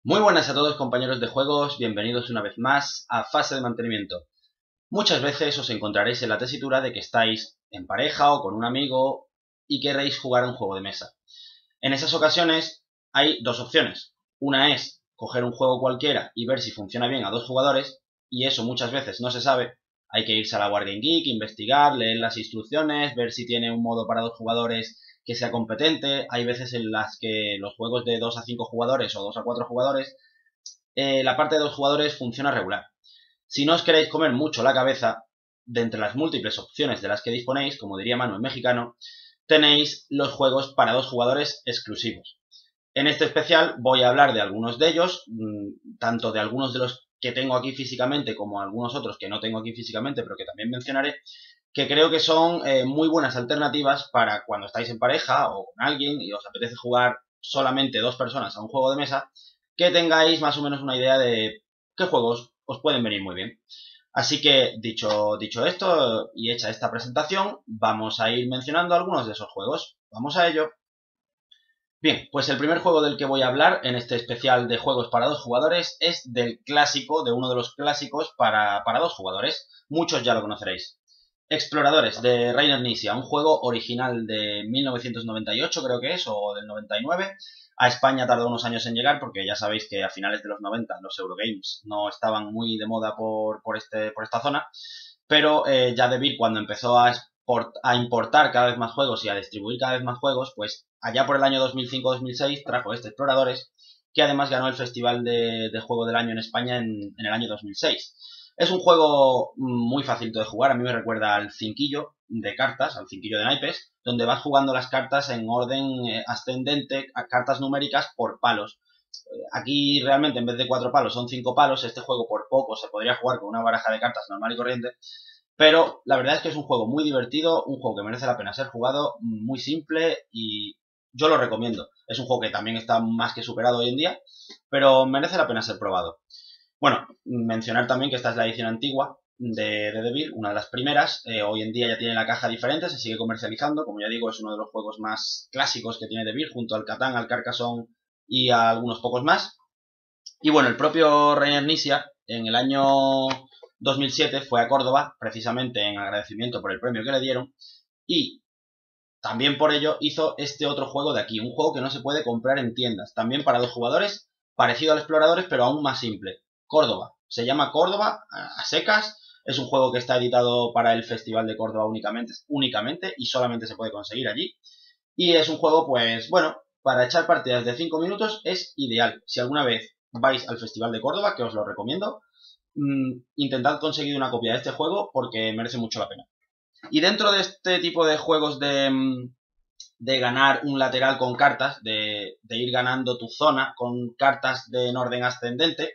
Muy buenas a todos, compañeros de juegos, bienvenidos una vez más a Fase de Mantenimiento. Muchas veces os encontraréis en la tesitura de que estáis en pareja o con un amigo y queréis jugar a un juego de mesa. En esas ocasiones hay dos opciones. Una es coger un juego cualquiera y ver si funciona bien a dos jugadores, y eso muchas veces no se sabe. Hay que irse a la Wargame Geek, investigar, leer las instrucciones, ver si tiene un modo para dos jugadores que sea competente. Hay veces en las que los juegos de 2 a 5 jugadores o 2 a 4 jugadores, la parte de dos jugadores funciona regular. Si no os queréis comer mucho la cabeza, de entre las múltiples opciones de las que disponéis, como diría Manu en mexicano, tenéis los juegos para dos jugadores exclusivos. En este especial voy a hablar de algunos de ellos, tanto de algunos de los que tengo aquí físicamente como algunos otros que no tengo aquí físicamente, pero que también mencionaré, que creo que son muy buenas alternativas para cuando estáis en pareja o con alguien y os apetece jugar solamente dos personas a un juego de mesa, que tengáis más o menos una idea de qué juegos os pueden venir muy bien. Así que, dicho esto y hecha esta presentación, vamos a ir mencionando algunos de esos juegos. Vamos a ello. Bien, pues el primer juego del que voy a hablar en este especial de juegos para dos jugadores es del clásico, de uno de los clásicos para dos jugadores. Muchos ya lo conoceréis. Exploradores, de Reiner Knizia, un juego original de 1998 creo que es, o del 99. A España tardó unos años en llegar porque ya sabéis que a finales de los 90 los Eurogames no estaban muy de moda por esta zona, pero ya DeVir cuando empezó a importar cada vez más juegos y a distribuir cada vez más juegos, pues allá por el año 2005-2006 trajo este Exploradores, que además ganó el Festival de Juego del Año en España en el año 2006. Es un juego muy facilito de jugar, a mí me recuerda al cinquillo de cartas, al cinquillo de naipes, donde vas jugando las cartas en orden ascendente, a cartas numéricas por palos. Aquí realmente en vez de 4 palos son 5 palos, este juego por poco se podría jugar con una baraja de cartas normal y corriente, pero la verdad es que es un juego muy divertido, un juego que merece la pena ser jugado, muy simple y yo lo recomiendo. Es un juego que también está más que superado hoy en día, pero merece la pena ser probado. Bueno, mencionar también que esta es la edición antigua de DeVir, una de las primeras. Hoy en día ya tiene la caja diferente, se sigue comercializando. Como ya digo, es uno de los juegos más clásicos que tiene DeVir, junto al Catán, al Carcassonne y a algunos pocos más. Y bueno, el propio Reiner Knizia, en el año 2007, fue a Córdoba, precisamente en agradecimiento por el premio que le dieron, y también por ello hizo este otro juego de aquí, un juego que no se puede comprar en tiendas, también para dos jugadores, parecido al Exploradores, pero aún más simple. Córdoba, se llama Córdoba a secas, es un juego que está editado para el Festival de Córdoba únicamente y solamente se puede conseguir allí. Y es un juego, pues bueno, para echar partidas de 5 minutos es ideal. Si alguna vez vais al Festival de Córdoba, que os lo recomiendo, intentad conseguir una copia de este juego porque merece mucho la pena. Y dentro de este tipo de juegos de ganar un lateral con cartas, de ir ganando tu zona con cartas en orden ascendente,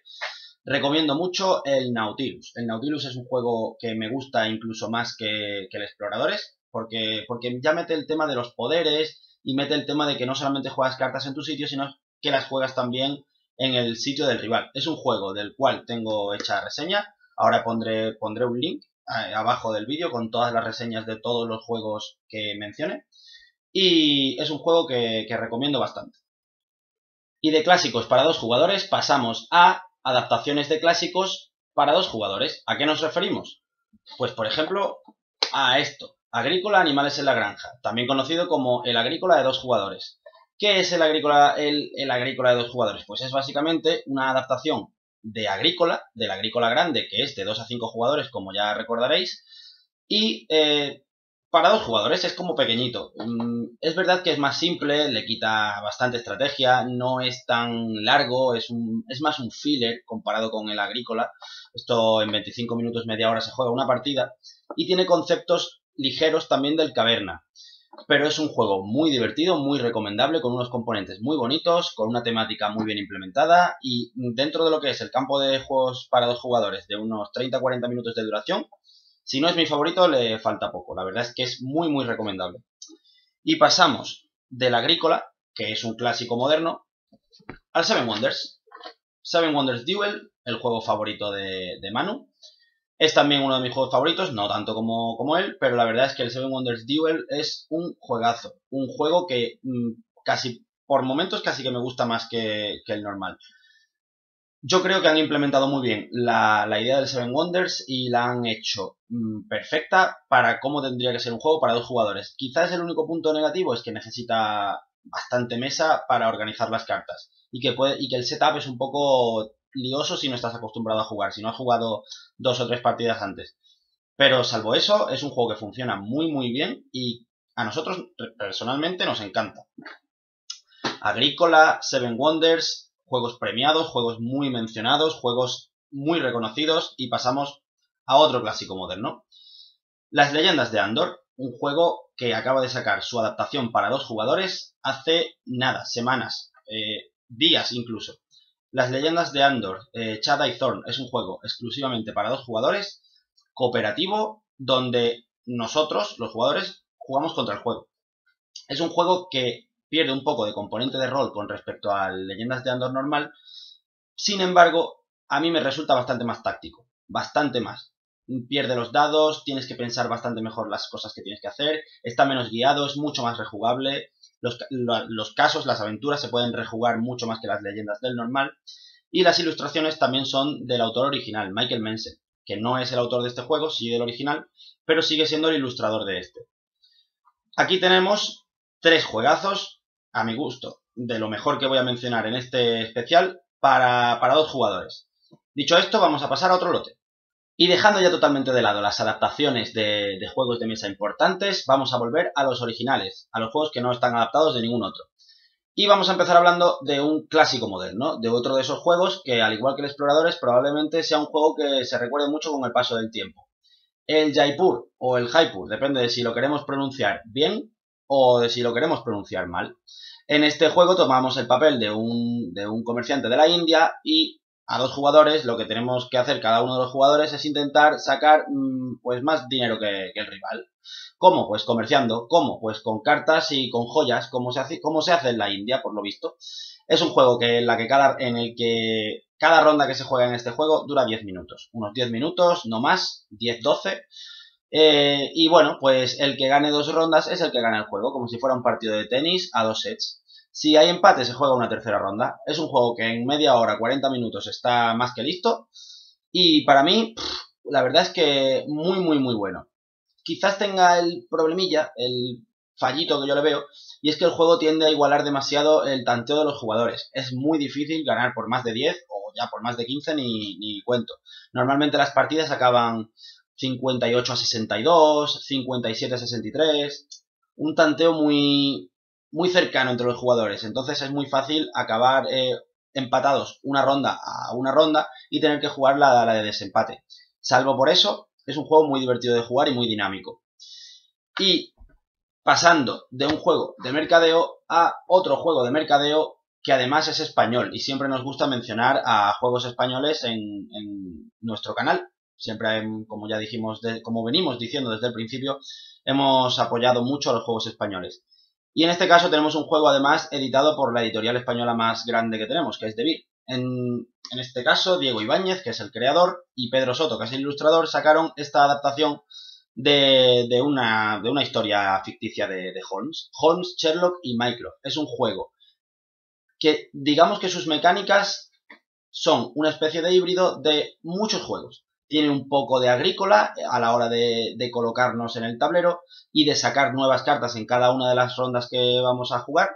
recomiendo mucho el Nautilus. El Nautilus es un juego que me gusta incluso más que el Exploradores, porque ya mete el tema de los poderes y mete el tema de que no solamente juegas cartas en tu sitio, sino que las juegas también en el sitio del rival. Es un juego del cual tengo hecha reseña. Ahora pondré un link abajo del vídeo con todas las reseñas de todos los juegos que mencione. Y es un juego que recomiendo bastante. Y de clásicos para dos jugadores pasamos a adaptaciones de clásicos para dos jugadores. ¿A qué nos referimos? Pues por ejemplo a esto, Agrícola Animales en la Granja, también conocido como el Agrícola de dos jugadores. ¿Qué es el Agrícola de dos jugadores? Pues es básicamente una adaptación de Agrícola, del Agrícola grande, que es de 2 a 5 jugadores, como ya recordaréis, y para dos jugadores es como pequeñito. Es verdad que es más simple, le quita bastante estrategia, no es tan largo, es más un filler comparado con el Agrícola. Esto en 25 minutos, media hora se juega una partida y tiene conceptos ligeros también del Caverna. Pero es un juego muy divertido, muy recomendable, con unos componentes muy bonitos, con una temática muy bien implementada y dentro de lo que es el campo de juegos para dos jugadores de unos 30-40 minutos de duración, si no es mi favorito, le falta poco. La verdad es que es muy, muy recomendable. Y pasamos del Agrícola, que es un clásico moderno, al Seven Wonders. Seven Wonders Duel, el juego favorito de Manu. Es también uno de mis juegos favoritos, no tanto como él, pero la verdad es que el Seven Wonders Duel es un juegazo. Un juego que casi, por momentos, casi que me gusta más que el normal. Yo creo que han implementado muy bien la idea del Seven Wonders y la han hecho perfecta para cómo tendría que ser un juego para dos jugadores. Quizás el único punto negativo es que necesita bastante mesa para organizar las cartas y que el setup es un poco lioso si no estás acostumbrado a jugar, si no has jugado 2 o 3 partidas antes. Pero salvo eso, es un juego que funciona muy bien y a nosotros personalmente nos encanta. Agrícola, Seven Wonders, juegos premiados, juegos muy mencionados, juegos muy reconocidos y pasamos a otro clásico moderno. Las Leyendas de Andor, un juego que acaba de sacar su adaptación para 2 jugadores hace nada, semanas, días incluso. Las Leyendas de Andor, Shaddai Thorn, es un juego exclusivamente para 2 jugadores, cooperativo, donde nosotros, los jugadores, jugamos contra el juego. Es un juego que pierde un poco de componente de rol con respecto a Leyendas de Andor normal. Sin embargo, a mí me resulta bastante más táctico. Bastante más. Pierde los dados, tienes que pensar bastante mejor las cosas que tienes que hacer, está menos guiado, es mucho más rejugable. Los casos, las aventuras se pueden rejugar mucho más que las leyendas del normal. Y las ilustraciones también son del autor original, Michael Menzel, que no es el autor de este juego, sí del original, pero sigue siendo el ilustrador de este. Aquí tenemos 3 juegazos, a mi gusto, de lo mejor que voy a mencionar en este especial, para 2 jugadores. Dicho esto, vamos a pasar a otro lote. Y dejando ya totalmente de lado las adaptaciones de juegos de mesa importantes, vamos a volver a los originales, a los juegos que no están adaptados de ningún otro. Y vamos a empezar hablando de un clásico moderno, de otro de esos juegos que, al igual que el Exploradores, probablemente sea un juego que se recuerde mucho con el paso del tiempo. El Jaipur o el Jaipur, depende de si lo queremos pronunciar bien o de si lo queremos pronunciar mal. En este juego tomamos el papel de un comerciante de la India y a 2 jugadores lo que tenemos que hacer cada uno de los jugadores es intentar sacar pues más dinero que el rival. ¿Cómo? Pues comerciando. ¿Cómo? Pues con cartas y con joyas, como se hace en la India, por lo visto. Es un juego en el que cada ronda que se juega en este juego dura 10 minutos. Unos 10 minutos, no más, 10-12. Y bueno, pues el que gane 2 rondas es el que gana el juego, como si fuera un partido de tenis a 2 sets. Si hay empate, se juega una tercera ronda. Es un juego que en media hora, 40 minutos, está más que listo. Y para mí, la verdad es que muy bueno. Quizás tenga el problemilla, el fallito que yo le veo, y es que el juego tiende a igualar demasiado el tanteo de los jugadores. Es muy difícil ganar por más de 10 o ya por más de 15 ni cuento. Normalmente las partidas acaban 58-62, 57-63, un tanteo muy cercano entre los jugadores. Entonces es muy fácil acabar empatados una ronda a una ronda y tener que jugar la de desempate. Salvo por eso, es un juego muy divertido de jugar y muy dinámico. Y pasando de un juego de mercadeo a otro juego de mercadeo que además es español y siempre nos gusta mencionar a juegos españoles en nuestro canal. Siempre, como ya dijimos, como venimos diciendo desde el principio, hemos apoyado mucho a los juegos españoles. Y en este caso tenemos un juego además editado por la editorial española más grande que tenemos, que es Devir. En este caso, Diego Ibáñez, que es el creador, y Pedro Soto, que es el ilustrador, sacaron esta adaptación de una historia ficticia de Holmes. Holmes, Sherlock y Mycroft. Es un juego que, digamos que sus mecánicas son una especie de híbrido de muchos juegos. Tiene un poco de agrícola a la hora de colocarnos en el tablero y de sacar nuevas cartas en cada una de las rondas que vamos a jugar.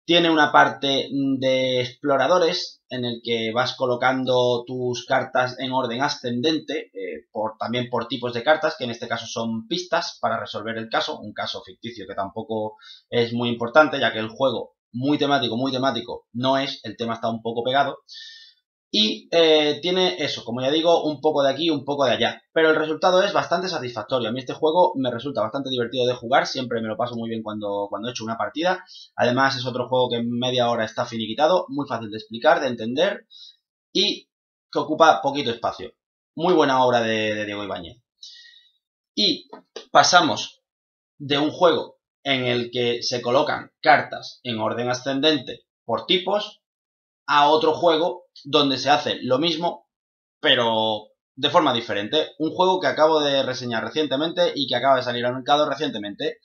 Tiene una parte de exploradores en el que vas colocando tus cartas en orden ascendente, también por tipos de cartas, que en este caso son pistas para resolver el caso, un caso ficticio que tampoco es muy importante, ya que el juego muy temático no es, el tema está un poco pegado. Y tiene eso, como ya digo, un poco de aquí, un poco de allá. Pero el resultado es bastante satisfactorio. A mí este juego me resulta bastante divertido de jugar. Siempre me lo paso muy bien cuando he hecho una partida. Además es otro juego que en media hora está finiquitado. Muy fácil de explicar, de entender. Y que ocupa poquito espacio. Muy buena obra de Diego Ibáñez. Y pasamos de un juego en el que se colocan cartas en orden ascendente por tipos a otro juego donde se hace lo mismo, pero de forma diferente. Un juego que acabo de reseñar recientemente y que acaba de salir al mercado recientemente.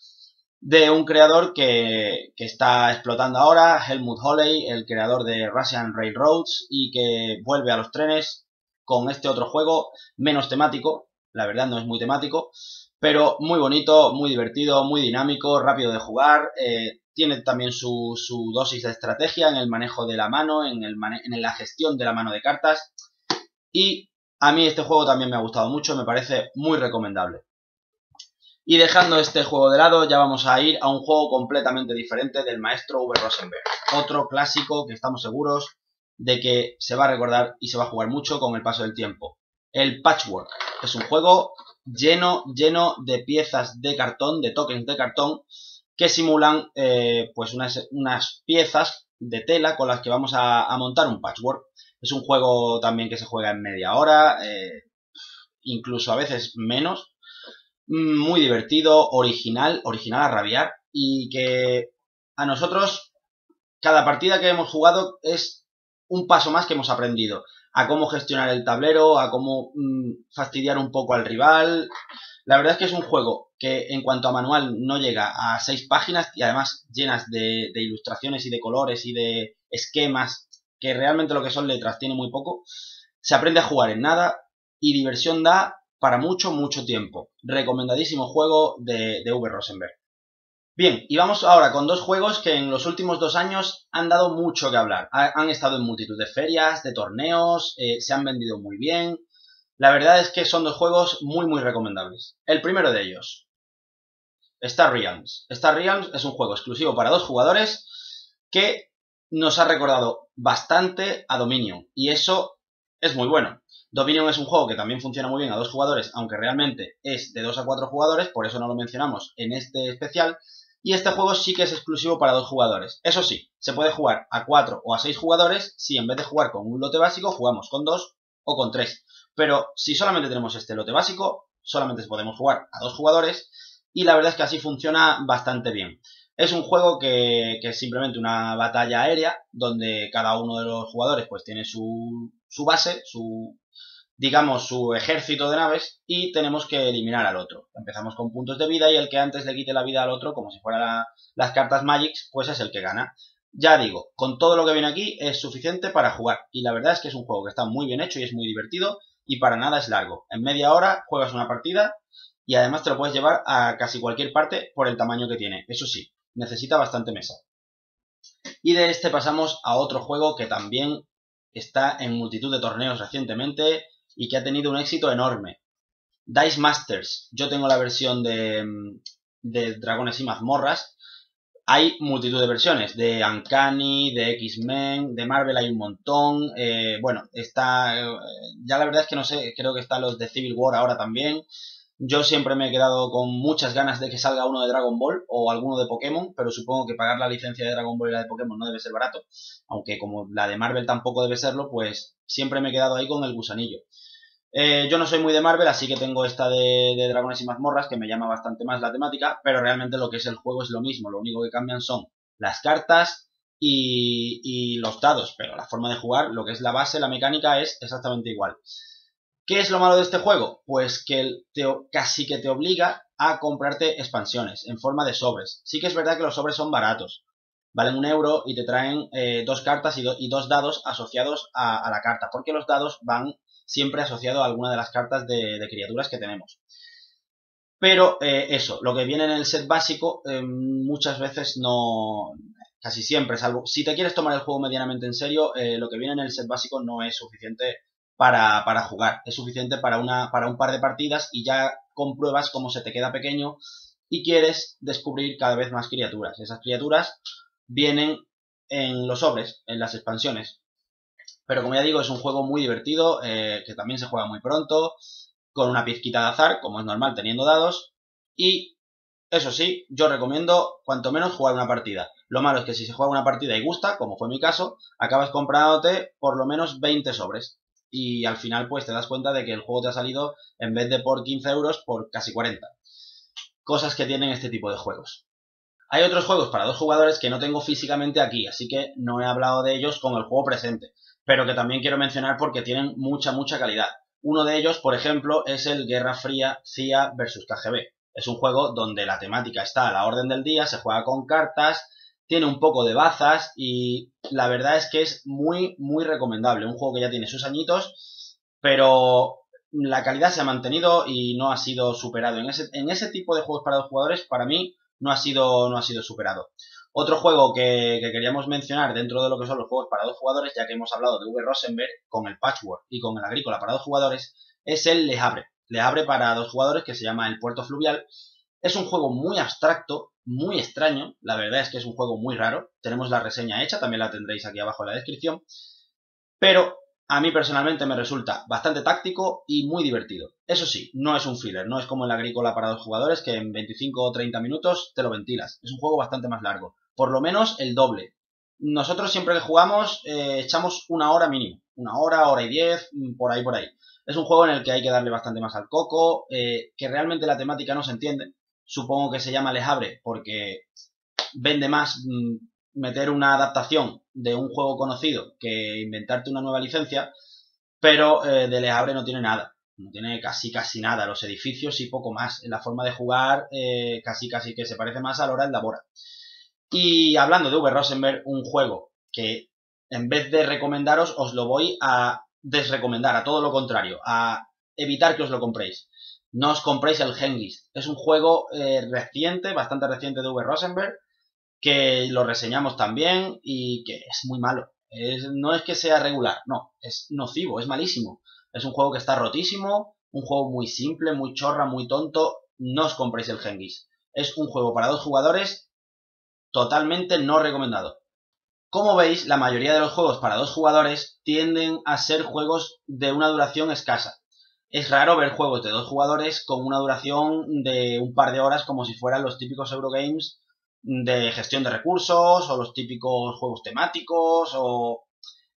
de un creador que está explotando ahora, Helmut Holley, el creador de Russian Railroads, y que vuelve a los trenes con este otro juego menos temático. La verdad no es muy temático, pero muy bonito, muy divertido, muy dinámico, rápido de jugar. Tiene también su dosis de estrategia en el manejo de la mano, en la gestión de la mano de cartas. Y a mí este juego también me ha gustado mucho, me parece muy recomendable. Y dejando este juego de lado, ya vamos a ir a un juego completamente diferente del maestro Uwe Rosenberg. Otro clásico que estamos seguros de que se va a recordar y se va a jugar mucho con el paso del tiempo. El Patchwork. Es un juego lleno de piezas de cartón, de tokens de cartón, que simulan pues unas piezas de tela con las que vamos a montar un patchwork. Es un juego también que se juega en media hora, incluso a veces menos. Muy divertido, original a rabiar, y que a nosotros cada partida que hemos jugado es un paso más que hemos aprendido a cómo gestionar el tablero, a cómo fastidiar un poco al rival. La verdad es que es un juego que en cuanto a manual no llega a 6 páginas y además llenas de ilustraciones y de colores y de esquemas, que realmente lo que son letras tiene muy poco. Se aprende a jugar en nada y diversión da para mucho tiempo. Recomendadísimo juego de Uwe Rosenberg. Bien, y vamos ahora con dos juegos que en los últimos 2 años han dado mucho que hablar. Han estado en multitud de ferias, de torneos, se han vendido muy bien. La verdad es que son 2 juegos muy recomendables. El primero de ellos, Star Realms. Star Realms es un juego exclusivo para 2 jugadores que nos ha recordado bastante a Dominion, y eso es muy bueno. Dominion es un juego que también funciona muy bien a 2 jugadores, aunque realmente es de 2 a 4 jugadores, por eso no lo mencionamos en este especial. Y este juego sí que es exclusivo para 2 jugadores. Eso sí, se puede jugar a 4 o a 6 jugadores si en vez de jugar con un lote básico jugamos con 2 o con 3. Pero si solamente tenemos este lote básico, solamente podemos jugar a 2 jugadores, y la verdad es que así funciona bastante bien. Es un juego que es simplemente una batalla aérea, donde cada uno de los jugadores pues tiene su base, digamos, su ejército de naves, y tenemos que eliminar al otro. Empezamos con puntos de vida y el que antes le quite la vida al otro, como si fueran las cartas Magics, pues es el que gana. Ya digo, con todo lo que viene aquí es suficiente para jugar, y la verdad es que es un juego que está muy bien hecho y es muy divertido, y para nada es largo. En media hora juegas una partida y además te lo puedes llevar a casi cualquier parte por el tamaño que tiene. Eso sí, necesita bastante mesa. Y de este pasamos a otro juego que también está en multitud de torneos recientemente y que ha tenido un éxito enorme. Dice Masters. Yo tengo la versión de Dragones y Mazmorras. Hay multitud de versiones, de Uncanny, de X-Men, de Marvel hay un montón. Bueno, está... ya la verdad es que no sé, creo que están los de Civil War ahora también. Yo siempre me he quedado con muchas ganas de que salga uno de Dragon Ball o alguno de Pokémon, pero supongo que pagar la licencia de Dragon Ball y la de Pokémon no debe ser barato, aunque como la de Marvel tampoco debe serlo, pues siempre me he quedado ahí con el gusanillo. Yo no soy muy de Marvel, así que tengo esta de Dragones y Mazmorras, que me llama bastante más la temática, pero realmente lo que es el juego es lo mismo, lo único que cambian son las cartas y los dados, pero la forma de jugar, lo que es la base, la mecánica es exactamente igual. ¿Qué es lo malo de este juego? Pues que casi que te obliga a comprarte expansiones en forma de sobres. Sí que es verdad que los sobres son baratos, valen 1 euro y te traen 2 cartas y 2 dados asociados a la carta, porque los dados van siempre asociados a alguna de las cartas de criaturas que tenemos. Pero eso, lo que viene en el set básico muchas veces no... Casi siempre, salvo si te quieres tomar el juego medianamente en serio, lo que viene en el set básico no es suficiente para jugar. Es suficiente para un par de partidas y ya compruebas cómo se te queda pequeño y quieres descubrir cada vez más criaturas. Esas criaturas vienen en los sobres, en las expansiones. Pero como ya digo, es un juego muy divertido, que también se juega muy pronto, con una pizquita de azar, como es normal teniendo dados, y eso sí, yo recomiendo cuanto menos jugar una partida. Lo malo es que si se juega una partida y gusta, como fue mi caso, acabas comprándote por lo menos 20 sobres. Y al final pues te das cuenta de que el juego te ha salido, en vez de por 15 euros, por casi 40. Cosas que tienen este tipo de juegos. Hay otros juegos para 2 jugadores que no tengo físicamente aquí, así que no he hablado de ellos con el juego presente, pero que también quiero mencionar porque tienen mucha calidad. Uno de ellos, por ejemplo, es el Guerra Fría CIA vs KGB. Es un juego donde la temática está a la orden del día, se juega con cartas, tiene un poco de bazas y la verdad es que es muy, muy recomendable. Un juego que ya tiene sus añitos, pero la calidad se ha mantenido y no ha sido superado. En ese tipo de juegos para dos jugadores, para mí, no ha sido superado. Otro juego que queríamos mencionar dentro de lo que son los juegos para dos jugadores, ya que hemos hablado de Uwe Rosenberg con el Patchwork y con el Agrícola para dos jugadores, es el Le Havre. Le Havre para dos jugadores, que se llama El Puerto Fluvial. Es un juego muy abstracto, muy extraño. La verdad es que es un juego muy raro. Tenemos la reseña hecha, también la tendréis aquí abajo en la descripción. Pero a mí personalmente me resulta bastante táctico y muy divertido. Eso sí, no es un filler, no es como el Agrícola para dos jugadores que en 25 o 30 minutos te lo ventilas. Es un juego bastante más largo, por lo menos el doble. Nosotros siempre que jugamos echamos una hora mínimo, una hora, hora y 10, por ahí, por ahí. Es un juego en el que hay que darle bastante más al coco, que realmente la temática no se entiende. Supongo que se llama Le Havre porque vende más meter una adaptación de un juego conocido que inventarte una nueva licencia, pero de Le Havre no tiene nada. No tiene casi nada. Los edificios y poco más. En la forma de jugar casi que se parece más a Lora en Labora. Y hablando de Uwe Rosenberg, un juego que en vez de recomendaros os lo voy a desrecomendar, a todo lo contrario, a evitar que os lo compréis. No os compréis el Hengist. Es un juego reciente, bastante reciente de Uwe Rosenberg, que lo reseñamos también y que es muy malo. No es que sea regular, no, es nocivo, es malísimo. Es un juego que está rotísimo, un juego muy simple, muy chorra, muy tonto. No os compréis el Hengist. Es un juego para dos jugadores totalmente no recomendado. Como veis, la mayoría de los juegos para dos jugadores tienden a ser juegos de una duración escasa. Es raro ver juegos de dos jugadores con una duración de un par de horas como si fueran los típicos Eurogames de gestión de recursos o los típicos juegos temáticos o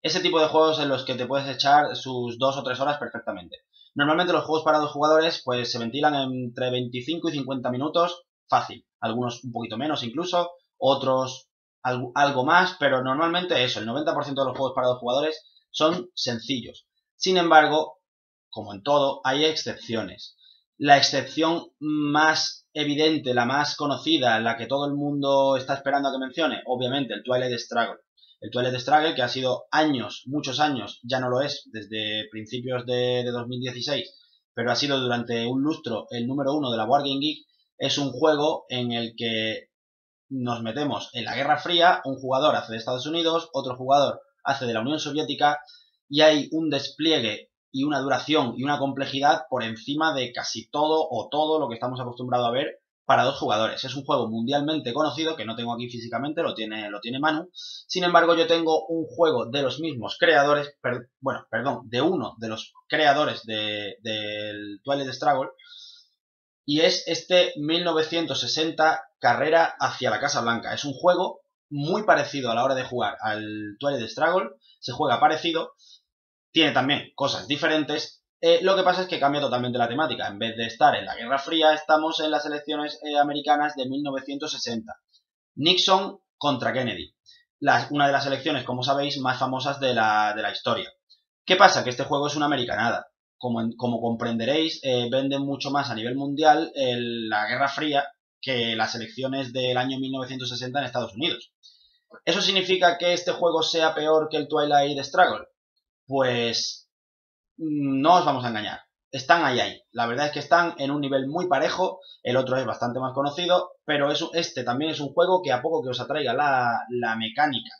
ese tipo de juegos en los que te puedes echar sus 2 o 3 horas perfectamente. Normalmente los juegos para dos jugadores pues se ventilan entre 25 y 50 minutos fácil, algunos un poquito menos incluso, otros algo más, pero normalmente eso, el 90% de los juegos para dos jugadores son sencillos. Sin embargo, como en todo, hay excepciones. La excepción más evidente, la más conocida, la que todo el mundo está esperando a que mencione, obviamente el Twilight Struggle. El Twilight Struggle, que ha sido años, muchos años, ya no lo es, desde principios de 2016, pero ha sido durante un lustro el número 1 de la Board Game Geek, es un juego en el que nos metemos en la Guerra Fría, un jugador hace de Estados Unidos, otro jugador hace de la Unión Soviética, y hay un despliegue y una duración y una complejidad por encima de casi todo o todo lo que estamos acostumbrados a ver para dos jugadores. Es un juego mundialmente conocido, que no tengo aquí físicamente, lo tiene Manu. Sin embargo, yo tengo un juego de los mismos creadores, de uno de los creadores del Twilight Struggle, y es este 1960 Carrera hacia la Casa Blanca. Es un juego muy parecido a la hora de jugar al Twilight Struggle, se juega parecido, tiene también cosas diferentes. Lo que pasa es que cambia totalmente la temática. En vez de estar en la Guerra Fría, estamos en las elecciones americanas de 1960. Nixon contra Kennedy. Una de las elecciones, como sabéis, más famosas de la historia. ¿Qué pasa? Que este juego es una americanada. Como comprenderéis, venden mucho más a nivel mundial la Guerra Fría que las elecciones del año 1960 en Estados Unidos. ¿Eso significa que este juego sea peor que el Twilight Struggle? Pues no os vamos a engañar. Están ahí. La verdad es que están en un nivel muy parejo. El otro es bastante más conocido, pero este también es un juego que a poco que os atraiga la mecánica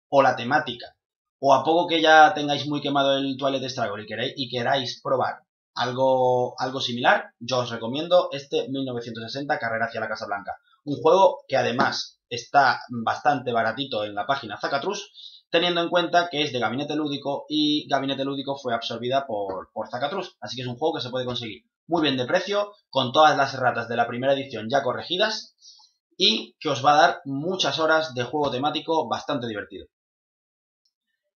o la temática, o a poco que ya tengáis muy quemado el Twilight Struggle y queráis probar algo similar, yo os recomiendo este 1960 Carrera hacia la Casa Blanca. Un juego que además está bastante baratito en la página Zacatrus, teniendo en cuenta que es de Gabinete Lúdico y Gabinete Lúdico fue absorbida por Zacatrus, así que es un juego que se puede conseguir muy bien de precio, con todas las erratas de la primera edición ya corregidas y que os va a dar muchas horas de juego temático bastante divertido.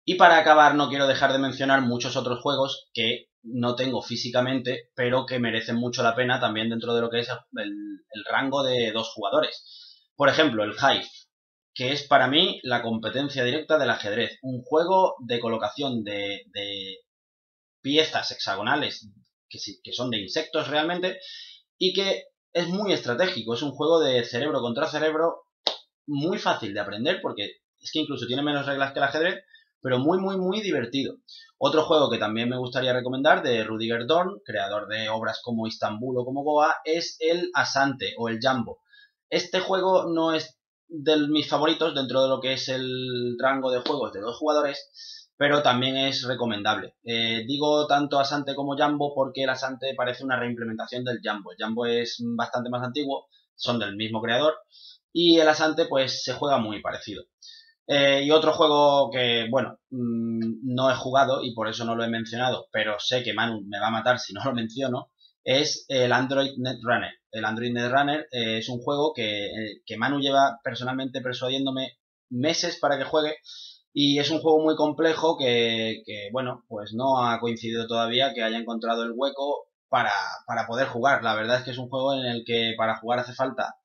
Y para acabar no quiero dejar de mencionar muchos otros juegos que no tengo físicamente, pero que merecen mucho la pena también dentro de lo que es el rango de dos jugadores. Por ejemplo, el Hive, que es para mí la competencia directa del ajedrez. Un juego de colocación de piezas hexagonales que son de insectos realmente y que es muy estratégico, es un juego de cerebro contra cerebro, muy fácil de aprender porque es que incluso tiene menos reglas que el ajedrez, pero muy divertido. Otro juego que también me gustaría recomendar de Rudiger Dorn, creador de obras como Istanbul o como Goa, es el Asante o el Jambo. Este juego no es de mis favoritos dentro de lo que es el rango de juegos de 2 jugadores, pero también es recomendable. Digo tanto Asante como Jambo porque el Asante parece una reimplementación del Jambo. El Jambo es bastante más antiguo, son del mismo creador, y el Asante pues se juega muy parecido. Y otro juego que, bueno, no he jugado y por eso no lo he mencionado, pero sé que Manu me va a matar si no lo menciono, es el Android Netrunner. El Android Netrunner es un juego que Manu lleva personalmente persuadiéndome meses para que juegue, y es un juego muy complejo que, bueno, pues no ha coincidido todavía que haya encontrado el hueco para poder jugar. La verdad es que es un juego en el que para jugar hace falta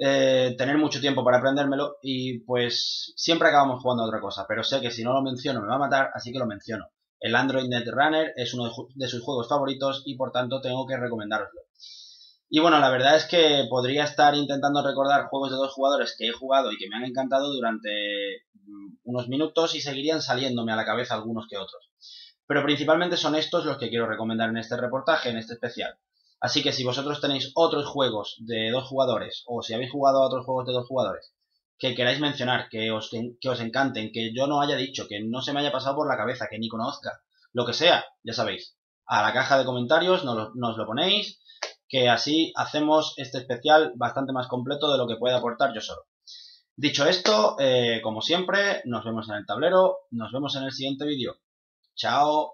tener mucho tiempo para aprendérmelo y pues siempre acabamos jugando a otra cosa, pero sé que si no lo menciono me va a matar, así que lo menciono. El Android Netrunner es uno de sus juegos favoritos y por tanto tengo que recomendároslo. Y bueno, la verdad es que podría estar intentando recordar juegos de 2 jugadores que he jugado y que me han encantado durante unos minutos y seguirían saliéndome a la cabeza algunos que otros. Pero principalmente son estos los que quiero recomendar en este reportaje, en este especial. Así que si vosotros tenéis otros juegos de 2 jugadores o si habéis jugado a otros juegos de 2 jugadores que queráis mencionar, que os encanten, que yo no haya dicho, que no se me haya pasado por la cabeza, que ni conozca, lo que sea, ya sabéis, a la caja de comentarios nos lo ponéis, que así hacemos este especial bastante más completo de lo que pueda aportar yo solo. Dicho esto, como siempre, nos vemos en el tablero, nos vemos en el siguiente vídeo. Chao.